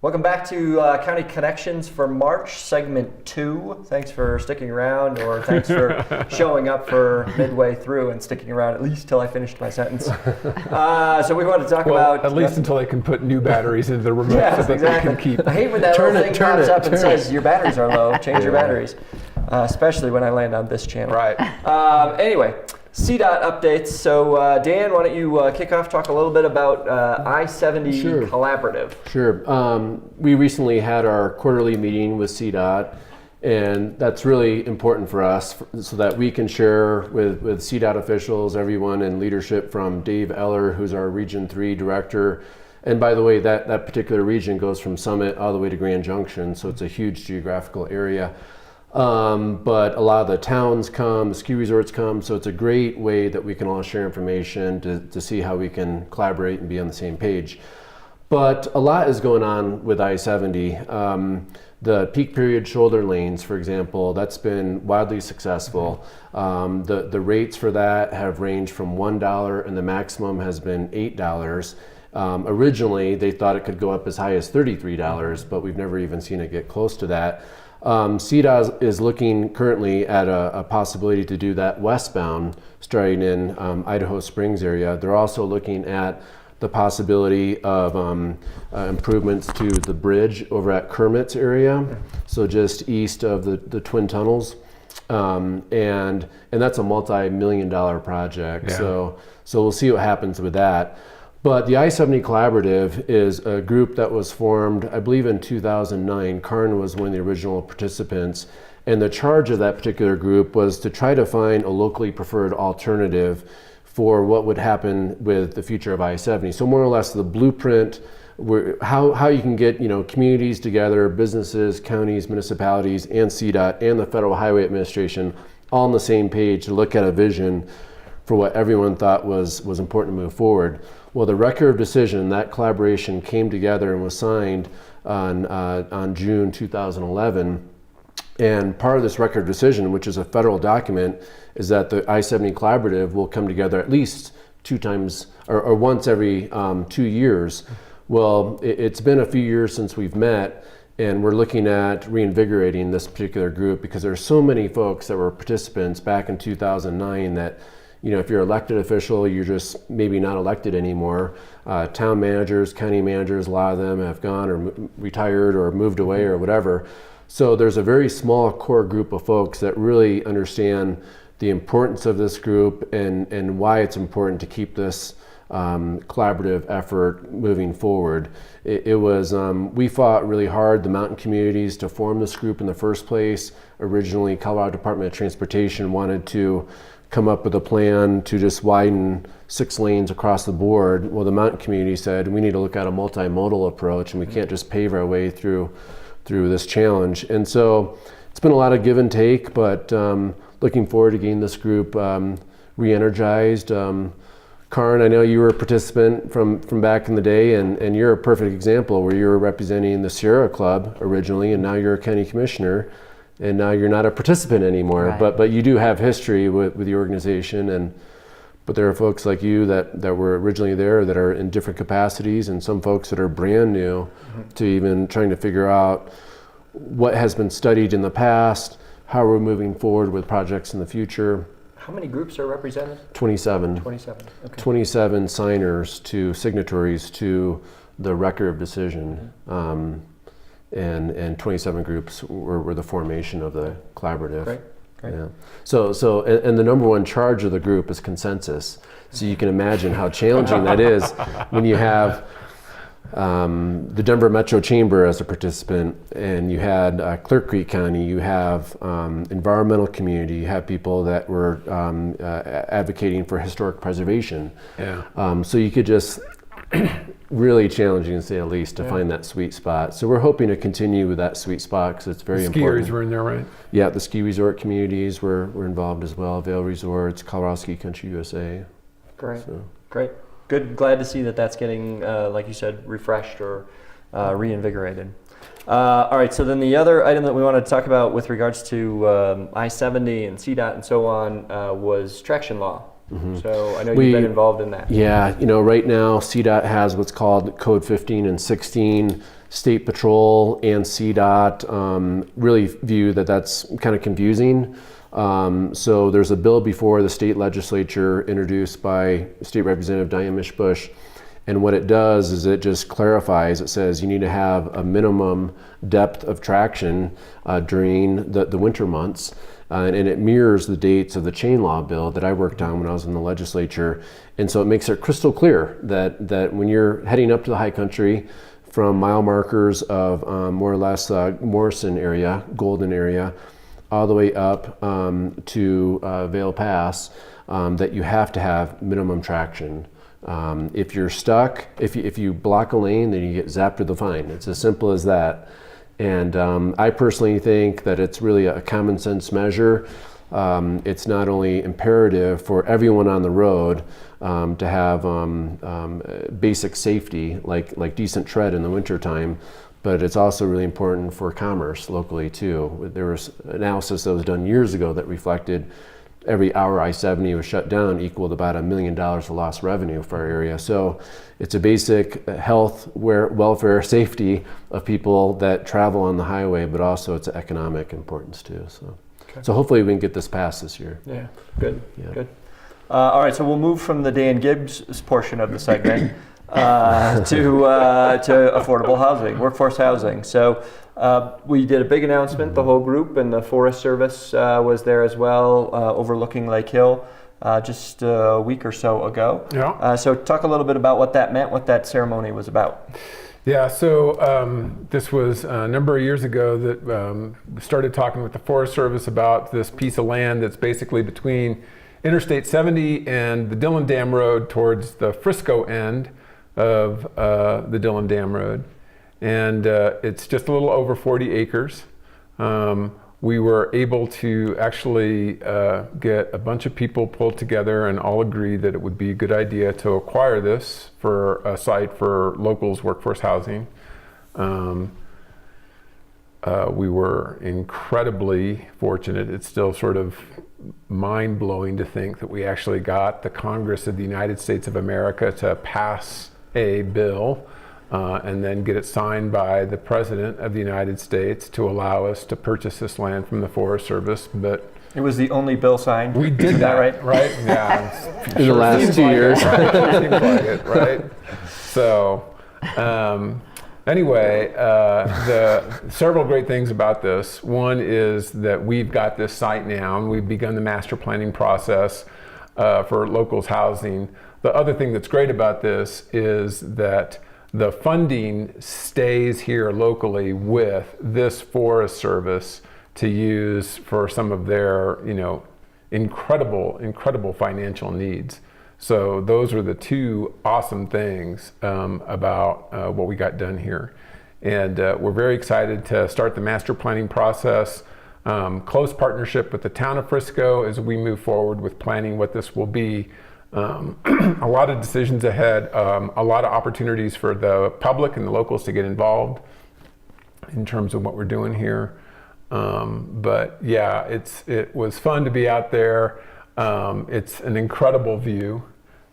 Welcome back to County Connections for March, segment 2. Thanks for sticking around, or thanks for showing up for midway through and sticking around at least till I finished my sentence. So we want to talk about... At least until I can put new batteries into the remote so that exactly. I can keep... I hate when that little thing pops up and says your batteries are low, change your batteries. Especially when I land on this channel. Right. Anyway. CDOT updates. So Dan, why don't you kick off, talk a little bit about I-70 Collaborative. Sure. We recently had our quarterly meeting with CDOT, and that's really important for us so that we can share with CDOT officials, everyone in leadership from Dave Eller, who's our Region 3 director. And by the way, that particular region goes from Summit all the way to Grand Junction, so it's a huge geographical area. But a lot of the towns come, the ski resorts come, so it's a great way that we can all share information to see how we can collaborate and be on the same page. But a lot is going on with I-70. The peak period shoulder lanes, for example, that's been wildly successful. The rates for that have ranged from $1 and the maximum has been $8. Originally, they thought it could go up as high as $33, but we've never even seen it get close to that. CDOT is looking currently at a possibility to do that westbound, starting in Idaho Springs area. They're also looking at the possibility of improvements to the bridge over at Kermit's area, so just east of the Twin Tunnels, and that's a multi-million-dollar project. Yeah. So we'll see what happens with that. But the I-70 Collaborative is a group that was formed, I believe, in 2009. Karn was one of the original participants. And the charge of that particular group was to try to find a locally preferred alternative for what would happen with the future of I-70. So more or less the blueprint, how you can get communities together, businesses, counties, municipalities, and CDOT and the Federal Highway Administration all on the same page to look at a vision for what everyone thought was important to move forward. Well, the record of decision, that collaboration came together and was signed on June 2011. And part of this record of decision, which is a federal document, is that the I-70 Collaborative will come together at least 2 times or once every 2 years. Well, it's been a few years since we've met, and we're looking at reinvigorating this particular group because there's so many folks that were participants back in 2009 that if you're an elected official, you're just maybe not elected anymore. Town managers, county managers, a lot of them have gone or retired or moved away or whatever. So there's a very small core group of folks that really understand the importance of this group and why it's important to keep this collaborative effort moving forward. It was, we fought really hard, the mountain communities, to form this group in the first place. Originally, Colorado Department of Transportation wanted to come up with a plan to just widen 6 lanes across the board. Well, the mountain community said we need to look at a multimodal approach, and we can't just pave our way through this challenge. And so it's been a lot of give and take, but looking forward to getting this group re-energized. Karn, I know you were a participant from back in the day, and you're a perfect example where you were representing the Sierra Club originally, and now you're a county commissioner. And now you're not a participant anymore, right. but you do have history with the organization, but there are folks like you that were originally there that are in different capacities, and some folks that are brand new to even trying to figure out what has been studied in the past, how we're moving forward with projects in the future. How many groups are represented? 27. 27, okay. 27 signatories to the record of decision. And 27 groups were the formation of the collaborative. Great. Yeah. So and the number one charge of the group is consensus. So you can imagine how challenging that is when you have the Denver Metro Chamber as a participant, and you had Clear Creek County, you have environmental community, you have people that were advocating for historic preservation. Yeah. So you could just really challenging, to say the least, to find that sweet spot. So we're hoping to continue with that sweet spot because it's very important. Skiers were in there, right? Yeah, the ski resort communities were involved as well. Vail Resorts, Colorado Ski Country USA. Great, great. Good, glad to see that that's getting, like you said, refreshed or reinvigorated. All right, so then the other item that we wanted to talk about with regards to I-70 and CDOT and so on was traction law. So I know you've been involved in that. Yeah, right now CDOT has what's called Code 15 and 16. State Patrol and CDOT really view that that's kind of confusing. So there's a bill before the state legislature introduced by State Representative Diane Mish-Bush. And what it does is it just clarifies, it says you need to have a minimum depth of traction during the winter months. And it mirrors the dates of the chain law bill that I worked on when I was in the legislature. And so it makes it crystal clear that when you're heading up to the high country from mile markers of more or less Morrison area, Golden area, all the way up to Vale Pass, that you have to have minimum traction. If you're stuck, if you block a lane, then you get zapped with a fine. It's as simple as that. And I personally think that it's really a common sense measure. It's not only imperative for everyone on the road to have basic safety, like decent tread in the wintertime, but it's also really important for commerce locally too. There was analysis that was done years ago that reflected every hour I-70 was shut down equaled about $1 million of lost revenue for our area. So it's a basic health, welfare, safety of people that travel on the highway, but also it's an economic importance too. So hopefully we can get this passed this year. Yeah, good. All right, so we'll move from the Dan Gibbs portion of the segment to affordable housing, workforce housing. So we did a big announcement, the whole group, and the Forest Service was there as well, overlooking Lake Hill just a week or so ago. Yeah. So talk a little bit about what that meant, what that ceremony was about. Yeah, so this was a number of years ago that we started talking with the Forest Service about this piece of land that's basically between Interstate 70 and the Dillon Dam Road towards the Frisco end of the Dillon Dam Road. And it's just a little over 40 acres. We were able to actually get a bunch of people pulled together and all agree that it would be a good idea to acquire this for a site for locals workforce housing. We were incredibly fortunate. It's still sort of mind-blowing to think that we actually got the Congress of the United States of America to pass a bill and then get it signed by the President of the United States to allow us to purchase this land from the Forest Service. But it was the only bill signed. we did that, right? Yeah. In the last 2 years. Seems like it, right? So, anyway, the several great things about this. One is that we've got this site now, and we've begun the master planning process for locals housing. The other thing that's great about this is that the funding stays here locally with this Forest Service to use for some of their, incredible financial needs. So those are the two awesome things about what we got done here. And we're very excited to start the master planning process. Close partnership with the town of Frisco as we move forward with planning what this will be. A lot of decisions ahead, a lot of opportunities for the public and the locals to get involved in terms of what we're doing here. But yeah, it was fun to be out there. It's an incredible view,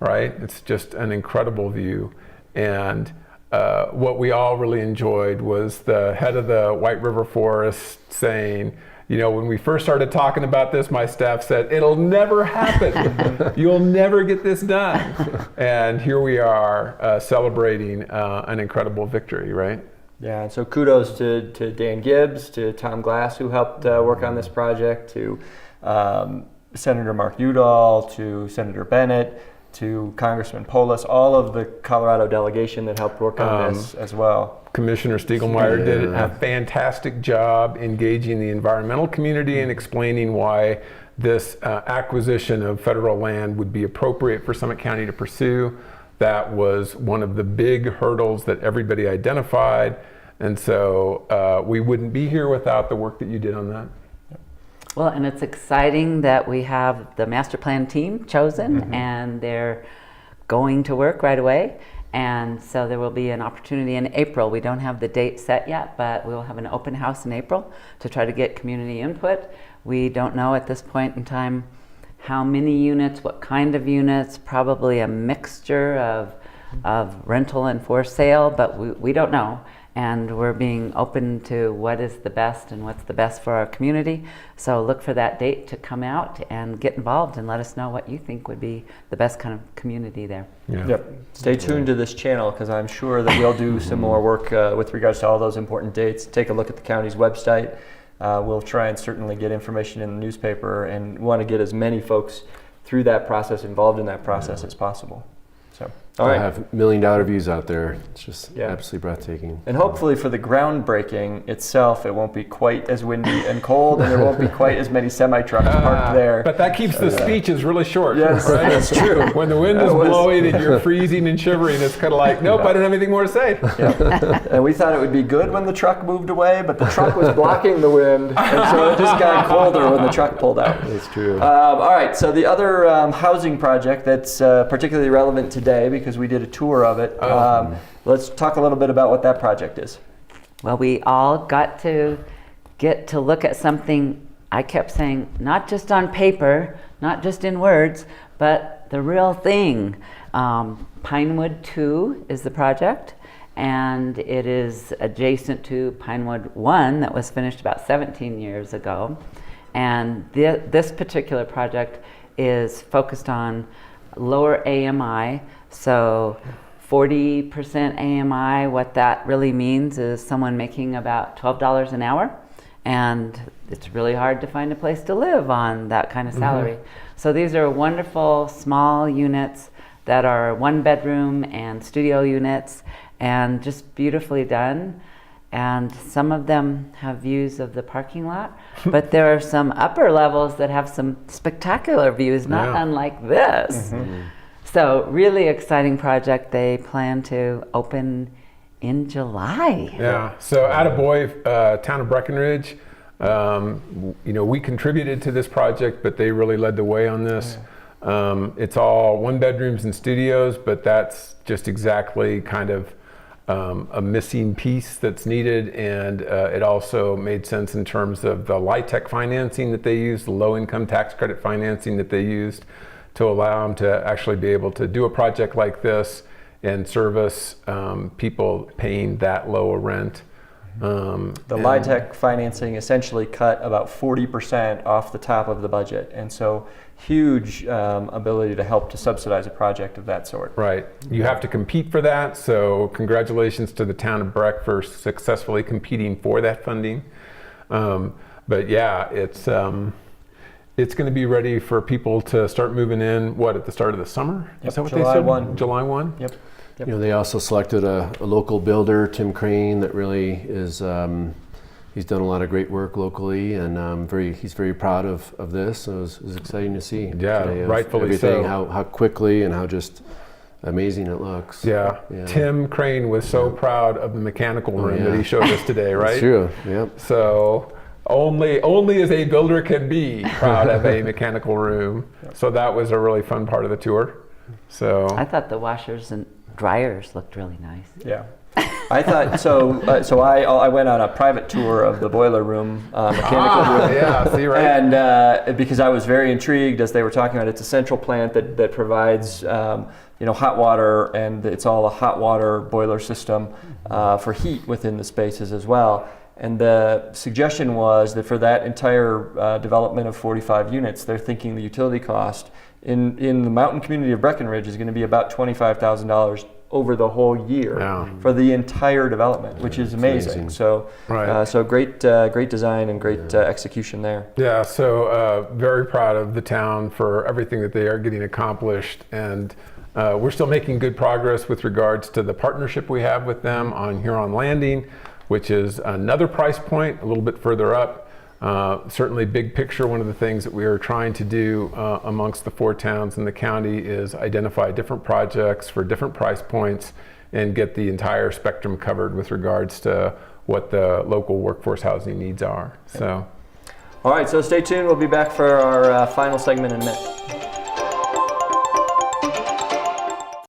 right? It's just an incredible view. And what we all really enjoyed was the head of the White River Forest saying, when we first started talking about this, my staff said, it'll never happen. You'll never get this done. And here we are celebrating an incredible victory, right? Yeah, so kudos to Dan Gibbs, to Tom Glass, who helped work on this project, to Senator Mark Udall, to Senator Bennett, to Congressman Polis, all of the Colorado delegation that helped work on this as well. Commissioner Stiegelmeier did a fantastic job engaging the environmental community and explaining why this acquisition of federal land would be appropriate for Summit County to pursue. That was one of the big hurdles that everybody identified. And so we wouldn't be here without the work that you did on that. Well, and it's exciting that we have the master plan team chosen and they're going to work right away. And so there will be an opportunity in April. We don't have the date set yet, but we'll have an open house in April to try to get community input. We don't know at this point in time how many units, what kind of units, probably a mixture of rental and for sale, but we don't know. And we're being open to what is the best and what's the best for our community. So look for that date to come out and get involved and let us know what you think would be the best kind of community there. Yeah. Yep. Stay tuned to this channel because I'm sure that we'll do some more work with regards to all those important dates. Take a look at the county's website. We'll try and certainly get information in the newspaper and want to get as many folks through that process, involved in that process as possible. So, all I right. have $1 million views out there. It's just Yeah. absolutely breathtaking. And hopefully for the groundbreaking itself, it won't be quite as windy and cold, and there won't be quite as many semi-trucks parked there. But that keeps the speeches really short. Yes, right? that's true. When the wind is blowing and you're freezing and shivering, it's kind of like, nope, I don't have anything more to say. Yeah. And we thought it would be good when the truck moved away, but the truck was blocking the wind, and so it just got colder when the truck pulled out. It's true. All right, so the other housing project that's particularly relevant today, because we did a tour of it, let's talk a little bit about what that project is. Well, we all got to get to look at something, I kept saying, not just on paper, not just in words, but the real thing. Pinewood 2 is the project, and it is adjacent to Pinewood 1 that was finished about 17 years ago. And this particular project is focused on lower AMI, so 40% AMI. What that really means is someone making about $12 an hour, and it's really hard to find a place to live on that kind of salary. So these are wonderful small units that are 1-bedroom and studio units, and just beautifully done. And some of them have views of the parking lot, but there are some upper levels that have some spectacular views, not Yeah. unlike this. So really exciting project. They plan to open in July. Yeah. So attaboy, town of Breckenridge. We contributed to this project, but they really led the way on this. It's all 1-bedrooms and studios, but that's just exactly kind of a missing piece that's needed, and it also made sense in terms of the LIHTC financing that they used, the low-income tax credit financing that they used to allow them to actually be able to do a project like this and service people paying that low a rent. The LIHTC financing essentially cut about 40% off the top of the budget, and so huge ability to help to subsidize a project of that sort. Right. You have to compete for that, so congratulations to the town of Breck for successfully competing for that funding. But yeah, it's going to be ready for people to start moving in, at the start of the summer? Yep, Is that what July they said? 1. July 1? Yep. They also selected a local builder, Tim Crane, that really is. He's done a lot of great work locally, and he's very proud of this. So it was exciting to see. Yeah, today of rightfully everything, so. How quickly and how just amazing it looks. Yeah. Tim Crane was so proud of the mechanical room that he showed us today, right? It's true. Yep. So only as a builder can be proud of a mechanical room. So that was a really fun part of the tour. So I thought the washers and dryers looked really nice. Yeah. I thought so. So I went on a private tour of the boiler room, mechanical room. Yeah, see, right. And because I was very intrigued, as they were talking about, it's a central plant that provides hot water, and it's all a hot water boiler system for heat within the spaces as well. And the suggestion was that for that entire development of 45 units, they're thinking the utility cost in the mountain community of Breckenridge is going to be about $25,000 over the whole year for the entire development, which is amazing. So, so great design and great execution there. Yeah, so very proud of the town for everything that they are getting accomplished, and we're still making good progress with regards to the partnership we have with them on Huron Landing, which is another price point a little bit further up. Certainly big picture, one of the things that we are trying to do amongst the 4 towns in the county is identify different projects for different price points and get the entire spectrum covered with regards to what the local workforce housing needs are. So, all right, so stay tuned. We'll be back for our final segment in a minute.